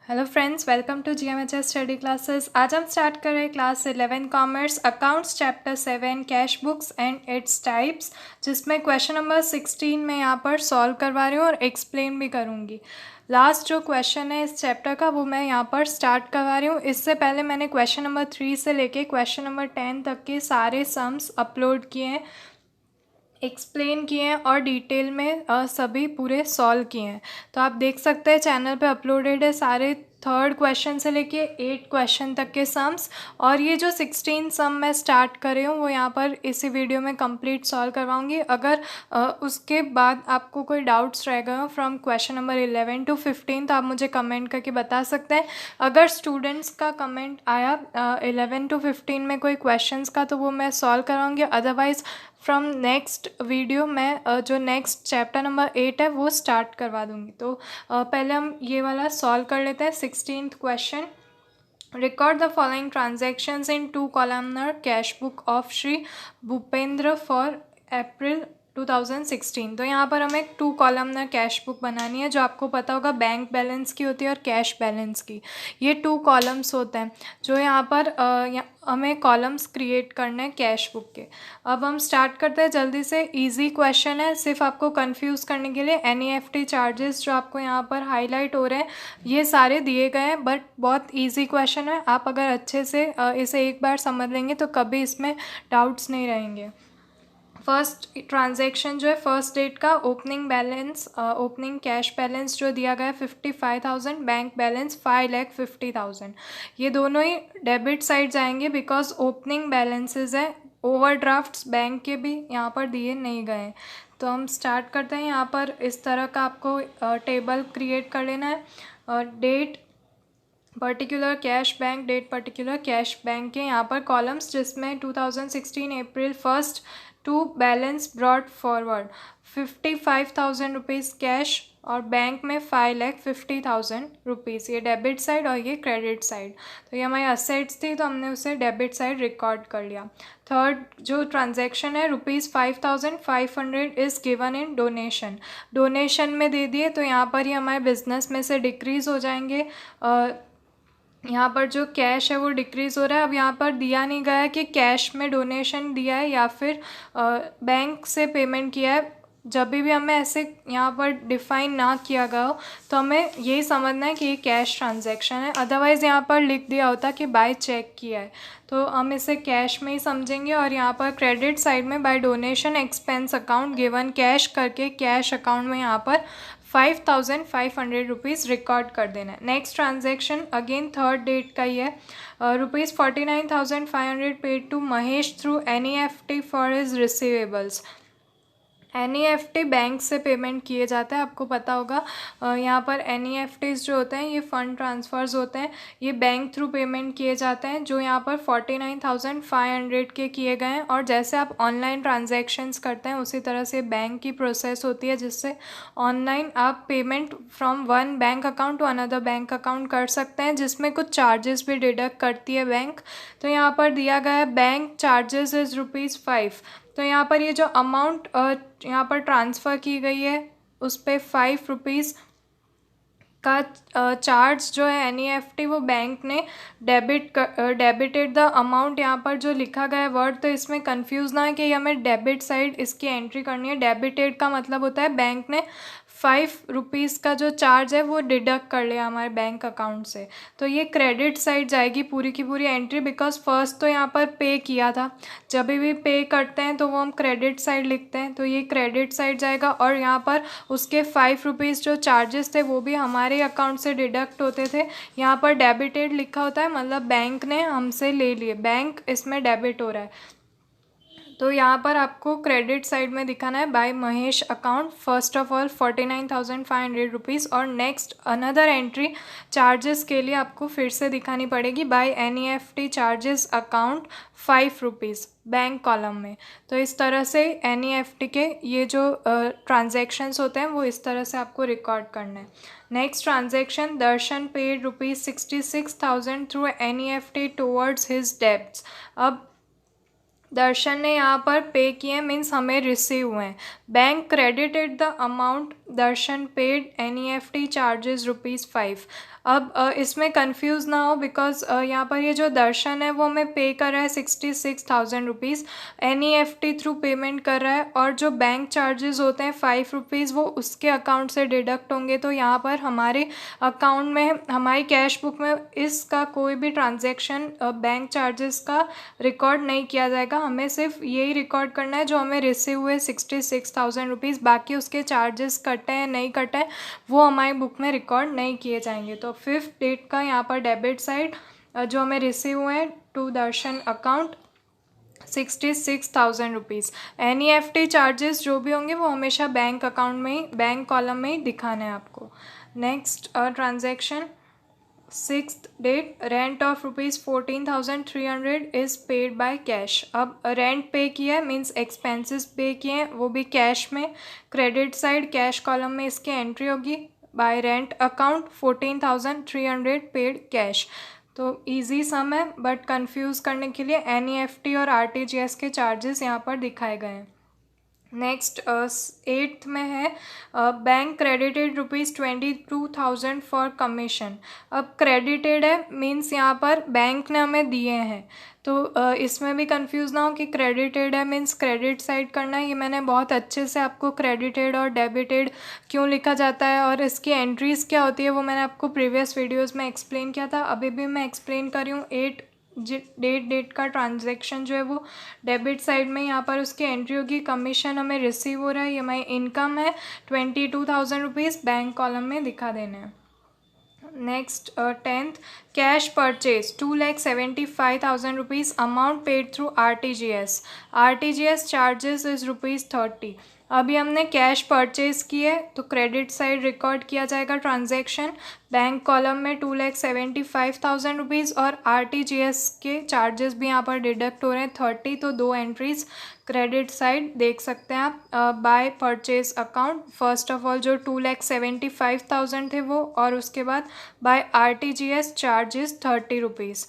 Hello friends, welcome to GMHS study classes. आज हम start कर रहे हैं class 11 commerce accounts chapter 7 cash books and its types, जिसमें क्वेश्चन नंबर 16 में यहाँ पर सॉल्व करवा रही हूँ और एक्सप्लेन भी करूँगी। लास्ट जो क्वेश्चन है इस चैप्टर का वो मैं यहाँ पर स्टार्ट करवा रही हूँ। इससे पहले मैंने क्वेश्चन नंबर 3 से लेके क्वेश्चन नंबर 10 तक के सारे सम्स अपलोड किए हैं, एक्सप्लेन किए हैं और डिटेल में सभी पूरे सॉल्व किए हैं। तो आप देख सकते हैं चैनल पे अपलोडेड है सारे 3rd क्वेश्चन से लेके 8 क्वेश्चन तक के सम्स। और ये जो 16 सम मैं स्टार्ट कर रही हूँ वो यहाँ पर इसी वीडियो में कंप्लीट सॉल्व करवाऊँगी। अगर उसके बाद आपको कोई डाउट्स रह गए हो फ्रॉम क्वेश्चन नंबर 11 to 15 तो आप मुझे कमेंट करके बता सकते हैं। अगर स्टूडेंट्स का कमेंट आया 11 to 15 में कोई क्वेश्चंस का तो वो मैं सॉल्व करवाऊँगी। अदरवाइज़ फ्रॉम नेक्स्ट वीडियो मैं जो नेक्स्ट चैप्टर नंबर 8 है वो स्टार्ट करवा दूँगी। तो पहले हम ये वाला सॉल्व कर लेते हैं। 16th question, record the following transactions in 2 columnar cash book of Shri Bhupendra for अप्रैल 2016। तो यहाँ पर हमें 2 कॉलमनर कैश बुक बनानी है। जो आपको पता होगा बैंक बैलेंस की होती है और कैश बैलेंस की। ये 2 कॉलम्स होते हैं जो यहाँ पर हमें कॉलम्स क्रिएट करने हैं कैश बुक के। अब हम स्टार्ट करते हैं जल्दी से। इजी क्वेश्चन है, सिर्फ आपको कंफ्यूज करने के लिए। NEFT चार्जेस जो आपको यहाँ पर हाईलाइट हो रहे हैं ये सारे दिए गए हैं, बट बहुत इजी क्वेश्चन है। आप अगर अच्छे से इसे एक बार समझ लेंगे तो कभी इसमें डाउट्स नहीं रहेंगे। फर्स्ट ट्रांजैक्शन जो है फर्स्ट डेट का opening balance, opening cash balance जो दिया गया है 55,000, बैंक बैलेंस 5,50,000। ये दोनों ही डेबिट साइड जाएंगे बिकॉज ओपनिंग बैलेंसेस है। ओवरड्राफ्ट्स बैंक के भी यहाँ पर दिए नहीं गए। तो हम स्टार्ट करते हैं। यहाँ पर इस तरह का आपको टेबल क्रिएट कर लेना है। Date particular cash bank, date particular cash bank के यहाँ पर कॉलम्स, जिसमें 2016 April 1 to balance brought forward 55,000 rupees cash और बैंक में 5,50,000 रुपीज़। ये डेबिट साइड और ये क्रेडिट साइड। तो ये हमारी असेट्स थी तो हमने उसे डेबिट साइड रिकॉर्ड कर लिया। थर्ड जो ट्रांजैक्शन है ₹5,500 is given in donation. Donation में दे दिए तो यहाँ पर ही हमारे बिजनेस में से डिक्रीज़ हो जाएंगे। यहाँ पर जो कैश है वो डिक्रीज़ हो रहा है। अब यहाँ पर दिया नहीं गया है कि कैश में डोनेशन दिया है या फिर बैंक से पेमेंट किया है। जब भी हमें ऐसे यहाँ पर डिफ़ाइन ना किया गया हो तो हमें यही समझना है कि ये कैश ट्रांजैक्शन है। अदरवाइज़ यहाँ पर लिख दिया होता कि बाय चेक किया है, तो हम इसे कैश में ही समझेंगे। और यहाँ पर क्रेडिट साइड में by donation expense account given cash करके कैश अकाउंट में यहाँ पर 5,500 रुपीज़ रिकॉर्ड कर देना है। Next transaction again third date का ही है। ₹49,500 paid to Mahesh through NEFT for his receivables. NEFT bank से पेमेंट किए जाते हैं, आपको पता होगा। यहाँ पर NEFTs जो होते हैं ये फ़ंड ट्रांसफ़र्स होते हैं, ये बैंक थ्रू पेमेंट किए जाते हैं। जो यहाँ पर 49,500 के किए गए हैं। और जैसे आप ऑनलाइन ट्रांजैक्शंस करते हैं उसी तरह से बैंक की प्रोसेस होती है, जिससे ऑनलाइन आप payment from one bank account to another bank account कर सकते हैं, जिसमें कुछ चार्जेस भी डिडक्ट करती है बैंक। तो यहाँ पर दिया गया है बैंक चार्जेस इज़ ₹5। तो यहाँ पर ये जो अमाउंट यहाँ पर ट्रांसफ़र की गई है उस पर ₹5 का चार्ज जो है NEFT वो बैंक ने डेबिटेड द अमाउंट। यहाँ पर जो लिखा गया है वर्ड, तो इसमें कंफ्यूज ना है कि हमें डेबिट साइड इसकी एंट्री करनी है। डेबिटेड का मतलब होता है बैंक ने ₹5 का जो चार्ज है वो डिडक्ट कर लिया हमारे बैंक अकाउंट से। तो ये क्रेडिट साइड जाएगी पूरी की पूरी एंट्री, बिकॉज फर्स्ट तो यहाँ पर पे किया था। जब भी पे करते हैं तो वो हम क्रेडिट साइड लिखते हैं, तो ये क्रेडिट साइड जाएगा। और यहाँ पर उसके ₹5 जो चार्जेस थे वो भी हमारे अकाउंट से डिडक्ट होते थे। यहाँ पर डेबिटेड लिखा होता है, मतलब बैंक ने हमसे ले लिए, बैंक इसमें डेबिट हो रहा है। तो यहाँ पर आपको क्रेडिट साइड में दिखाना है by Mahesh account first of all 49,500 rupees. और नेक्स्ट अनदर एंट्री चार्जेस के लिए आपको फिर से दिखानी पड़ेगी by NEFT charges account ₹5 bank column में। तो इस तरह से NEFT के ये जो ट्रांजैक्शंस होते हैं वो इस तरह से आपको रिकॉर्ड करना है। Next transaction, Darshan paid ₹66,000 through NEFT towards his debts. अब दर्शन ने यहाँ पर पे किए मीन्स हमें रिसीव हुए हैं। Bank credited the amount Darshan paid NEFT charges ₹5। अब इसमें कंफ्यूज ना हो बिकॉज यहाँ पर ये जो दर्शन है वो हमें पे कर रहा है ₹66,000, NEFT थ्रू पेमेंट कर रहा है, और जो बैंक चार्जेस होते हैं ₹5 वो उसके अकाउंट से डिडक्ट होंगे। तो यहाँ पर हमारे अकाउंट में, हमारी कैश बुक में इसका कोई भी ट्रांजैक्शन बैंक चार्जेस का रिकॉर्ड नहीं किया जाएगा। हमें सिर्फ यही रिकॉर्ड करना है जो हमें रिसीव हुए ₹66,000, बाकी उसके चार्जेस कटे हैं नहीं कटे हैं वो हमारी बुक में रिकॉर्ड नहीं किए जाएंगे। तो 5th डेट का यहाँ पर डेबिट साइड जो हमें रिसीव हुए हैं to Darshan account ₹66,000। NEFT charges जो भी होंगे वो हमेशा बैंक अकाउंट में ही, बैंक कॉलम में ही दिखाना है आपको। Next transaction 6th date, rent of ₹14,300 is paid by cash. अब रेंट पे किया है मीन्स एक्सपेंसेस पे किए हैं, वो भी कैश में। क्रेडिट साइड कैश कॉलम में इसकी एंट्री होगी, bye rent account 14,300 paid cash. तो इजी सम है बट कंफ्यूज करने के लिए NEFT और RTGS के चार्जेस यहाँ पर दिखाए गए हैं। नेक्स्ट 8th में है बैंक क्रेडिटेड ₹22,000 फॉर कमीशन। अब क्रेडिटेड है मीन्स यहाँ पर बैंक ने हमें दिए हैं, तो इसमें भी कंफ्यूज ना हो कि क्रेडिटेड है मीन्स क्रेडिट साइड करना है। ये मैंने बहुत अच्छे से आपको क्रेडिटेड और डेबिटेड क्यों लिखा जाता है और इसकी एंट्रीज़ क्या होती है वो मैंने आपको प्रीवियस वीडियोज़ में एक्सप्लेन किया था, अभी भी मैं एक्सप्लेन कर रही हूँ। डेट का ट्रांजैक्शन जो है वो डेबिट साइड में यहाँ पर उसकी एंट्री होगी। कमीशन हमें रिसीव हो रहा है, ये हमारी इनकम है ₹22,000, बैंक कॉलम में दिखा देना है। Next 10th, cash purchase ₹2,75,000, amount paid through RTGS charges is ₹30। अभी हमने कैश परचेज की है तो क्रेडिट साइड रिकॉर्ड किया जाएगा ट्रांजैक्शन, बैंक कॉलम में ₹2,75,000 और RTGS के चार्जेस भी यहाँ पर डिडक्ट हो रहे हैं 30। तो दो एंट्रीज क्रेडिट साइड देख सकते हैं आप bye purchase account. First of all जो 2,75,000 थे वो, और उसके बाद बाय RTGS चार्जेस ₹30।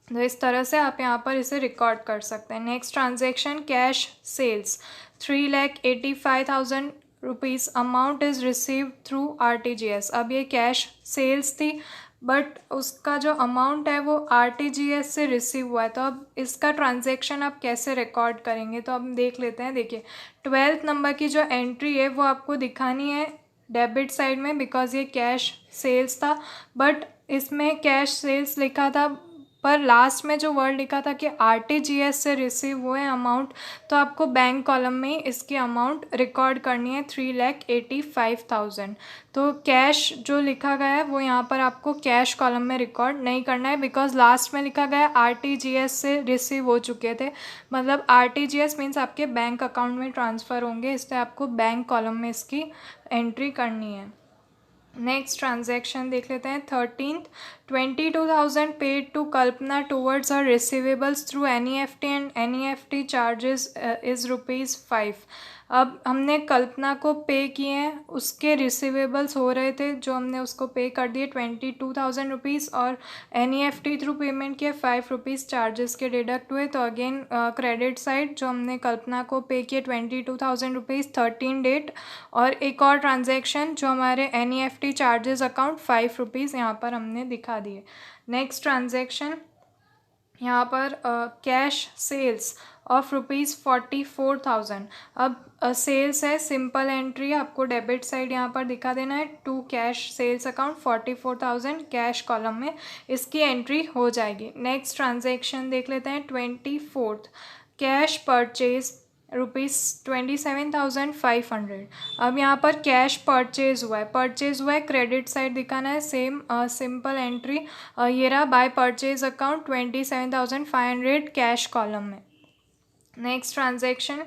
तो इस तरह से आप यहाँ पर इसे रिकॉर्ड कर सकते हैं। Next transaction cash sales ₹3,85,000, amount is receive through RTGS। अब ये कैश सेल्स थी बट उसका जो अमाउंट है वो RTGS से रिसीव हुआ है, तो अब इसका ट्रांजैक्शन आप कैसे रिकॉर्ड करेंगे तो अब देख लेते हैं। देखिए 12th नंबर की जो एंट्री है वो आपको दिखानी है डेबिट साइड में बिकॉज ये कैश सेल्स था, बट इसमें कैश सेल्स लिखा था पर लास्ट में जो वर्ड लिखा था कि RTGS से रिसीव हुए अमाउंट, तो आपको बैंक कॉलम में इसकी अमाउंट रिकॉर्ड करनी है 3,85,000। तो कैश जो लिखा गया है वो यहाँ पर आपको कैश कॉलम में रिकॉर्ड नहीं करना है बिकॉज लास्ट में लिखा गया RTGS से रिसीव हो चुके थे, मतलब RTGS मीन्स आपके बैंक अकाउंट में ट्रांसफ़र होंगे, इसलिए आपको बैंक कॉलम में इसकी एंट्री करनी है। नेक्स्ट ट्रांजैक्शन देख लेते हैं 13th, 22,000 paid to Kalpana towards her receivables through NEFT and NEFT charges is ₹5। अब हमने कल्पना को पे किए हैं, उसके रिसीवेबल्स हो रहे थे जो हमने उसको पे कर दिए ₹22,000 और NEFT थ्रू पेमेंट किए ₹5 चार्जेस के डिडक्ट हुए। तो अगेन क्रेडिट साइड जो हमने कल्पना को पे किए ₹22,000 13 डेट, और एक और ट्रांजैक्शन जो हमारे NEFT चार्जेस अकाउंट ₹5 यहाँ पर हमने दिखा दिए। नेक्स्ट ट्रांजैक्शन यहाँ पर कैश सेल्स ऑफ ₹44,000। अब सेल्स है, सिंपल एंट्री है, आपको डेबिट साइड यहाँ पर दिखा देना है to cash sales account 44,000 cash column में इसकी एंट्री हो जाएगी। नेक्स्ट ट्रांजैक्शन देख लेते हैं 24th, कैश परचेज ₹27,500। अब यहाँ पर कैश परचेज हुआ है क्रेडिट साइड दिखाना है, सेम सिंपल एंट्री ये रहा by purchase account 27,500 cash column में। Next transaction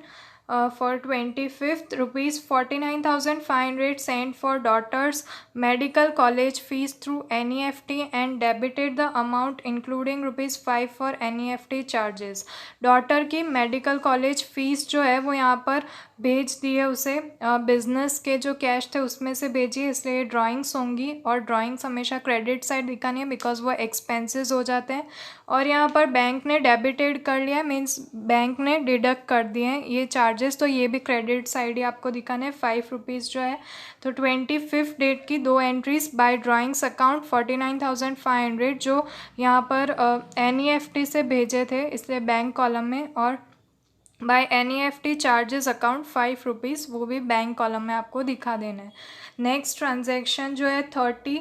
for 25th, ₹49,500 sent for daughter's medical college fees through NEFT and debited the amount including ₹5 for NEFT charges. Daughter की medical college fees जो है वो यहाँ पर भेज दिए उसे, बिज़नेस के जो कैश थे उसमें से भेजिए, इसलिए ड्राइंग्स होंगी। और ड्राइंग्स हमेशा क्रेडिट साइड दिखानी है बिकॉज वो एक्सपेंसेस हो जाते हैं। और यहाँ पर बैंक ने डेबिटेड कर लिया, मीन्स बैंक ने डिडक्ट कर दिए हैं ये चार्जेस, तो ये भी क्रेडिट साइड ही आपको दिखाने हैं। 5 रुपीज़ जो है, तो 25 डेट की 2 एंट्रीज बाय ड्राइंग्स अकाउंट 49,500 जो यहाँ पर NEFT से भेजे थे, इसलिए बैंक कॉलम में। और by NEFT charges account 5 rupees, वो भी बैंक कॉलम में आपको दिखा देना है। नेक्स्ट ट्रांजैक्शन जो है 30,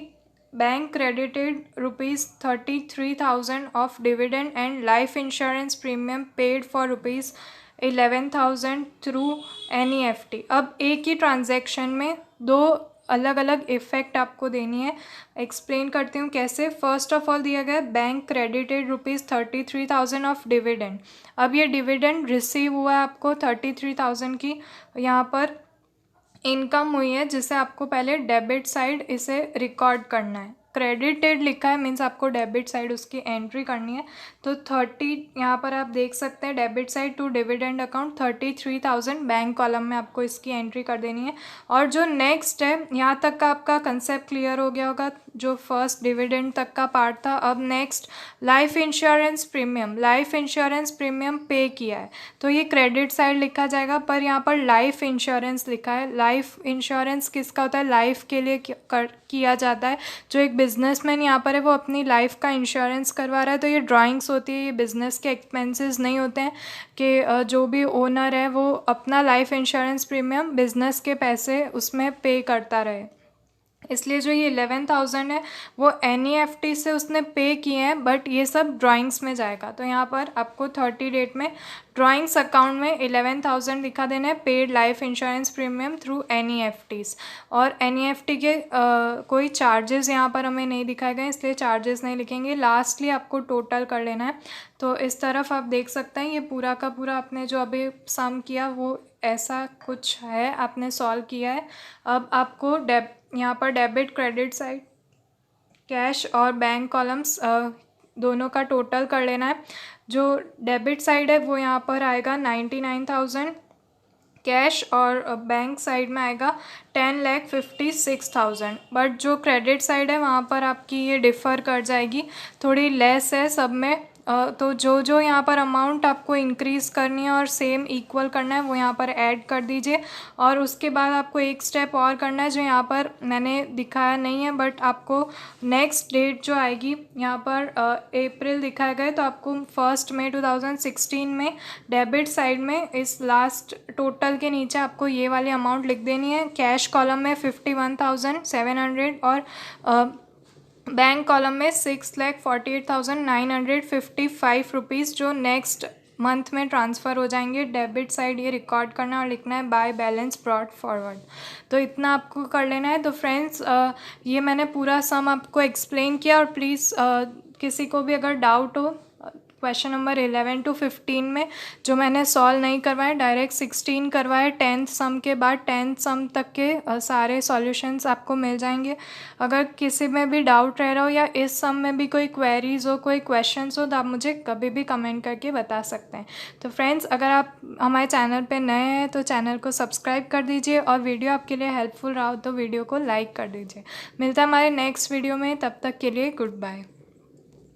bank credited ₹33,000 of dividend and life insurance premium paid for ₹11,000 through NEFT। अब एक ही ट्रांजैक्शन में दो अलग अलग इफ़ेक्ट आपको देनी है। एक्सप्लेन करती हूँ कैसे। फर्स्ट ऑफ ऑल दिया गया बैंक क्रेडिटेड ₹33,000 ऑफ डिविडेंड। अब ये डिविडेंड रिसीव हुआ है आपको 33,000 की यहाँ पर इनकम हुई है, जिसे आपको पहले डेबिट साइड इसे रिकॉर्ड करना है। क्रेडिटेड लिखा है मीन्स आपको डेबिट साइड उसकी एंट्री करनी है। तो 30 यहाँ पर आप देख सकते हैं, debit side to dividend account 33,000 bank column में आपको इसकी एंट्री कर देनी है। और जो नेक्स्ट है, यहाँ तक का आपका कंसेप्ट क्लियर हो गया होगा, जो फर्स्ट डिविडेंड तक का पार्ट था। अब next life insurance premium, life insurance premium पे किया है तो ये क्रेडिट साइड लिखा जाएगा, पर यहाँ पर लाइफ इंश्योरेंस लिखा है। लाइफ इंश्योरेंस किसका होता है? लाइफ के लिए किया जाता है। जो एक बिजनेसमैन यहाँ पर है वो अपनी लाइफ का इंश्योरेंस करवा रहा है, तो ये ड्राइंग्स होती है, ये बिज़नेस के एक्सपेंसेस नहीं होते हैं कि जो भी ओनर है वो अपना लाइफ इंश्योरेंस प्रीमियम बिज़नेस के पैसे उसमें पे करता रहे। इसलिए जो ये 11,000 है वो NEFT से उसने पे किए हैं, बट ये सब ड्राइंग्स में जाएगा। तो यहाँ पर आपको 30 डेट में ड्राइंग्स अकाउंट में 11,000 दिखा देना है, paid life insurance premium through NEFTs। और NEFT के कोई चार्जेस यहाँ पर हमें नहीं दिखाए गए, इसलिए चार्जेस नहीं लिखेंगे। लास्टली आपको टोटल कर लेना है। तो इस तरफ आप देख सकते हैं ये पूरा का पूरा आपने जो अभी सम किया वो ऐसा कुछ है, आपने सॉल्व किया है। अब आपको यहाँ पर डेबिट क्रेडिट साइड कैश और बैंक कॉलम्स दोनों का टोटल कर लेना है। जो डेबिट साइड है वो यहाँ पर आएगा 99,000 कैश, और बैंक साइड में आएगा 10,56,000। बट जो क्रेडिट साइड है वहाँ पर आपकी ये डिफ़र कर जाएगी, थोड़ी लेस है सब में। तो जो जो यहाँ पर अमाउंट आपको इंक्रीज़ करनी है और सेम इक्वल करना है वो यहाँ पर ऐड कर दीजिए। और उसके बाद आपको एक स्टेप और करना है जो यहाँ पर मैंने दिखाया नहीं है, बट आपको नेक्स्ट डेट जो आएगी यहाँ पर अप्रैल दिखाया गया, तो आपको 1 मई 2016 में डेबिट साइड में इस लास्ट टोटल के नीचे आपको ये वाली अमाउंट लिख देनी है। कैश कॉलम में 51,700 और बैंक कॉलम में 6,48,955 रुपीज़ जो नेक्स्ट मंथ में ट्रांसफ़र हो जाएंगे। डेबिट साइड ये रिकॉर्ड करना और लिखना है बाय बैलेंस ब्रॉट फॉरवर्ड। तो इतना आपको कर लेना है। तो फ्रेंड्स ये मैंने पूरा सम आपको एक्सप्लेन किया, और प्लीज़ किसी को भी अगर डाउट हो क्वेश्चन नंबर 11 to 15 में जो मैंने सॉल्व नहीं करवाए, डायरेक्ट 16 करवाए 10th सम के बाद 10th सम तक के सारे सॉल्यूशंस आपको मिल जाएंगे। अगर किसी में भी डाउट रह रहा हो या इस सम में भी कोई क्वेरीज हो, कोई क्वेश्चंस हो, तो आप मुझे कभी भी कमेंट करके बता सकते हैं। तो फ्रेंड्स अगर आप हमारे चैनल पे नए हैं तो चैनल को सब्सक्राइब कर दीजिए, और वीडियो आपके लिए हेल्पफुल रहा हो तो वीडियो को लाइक कर दीजिए। मिलता है हमारे नेक्स्ट वीडियो में, तब तक के लिए गुड बाय।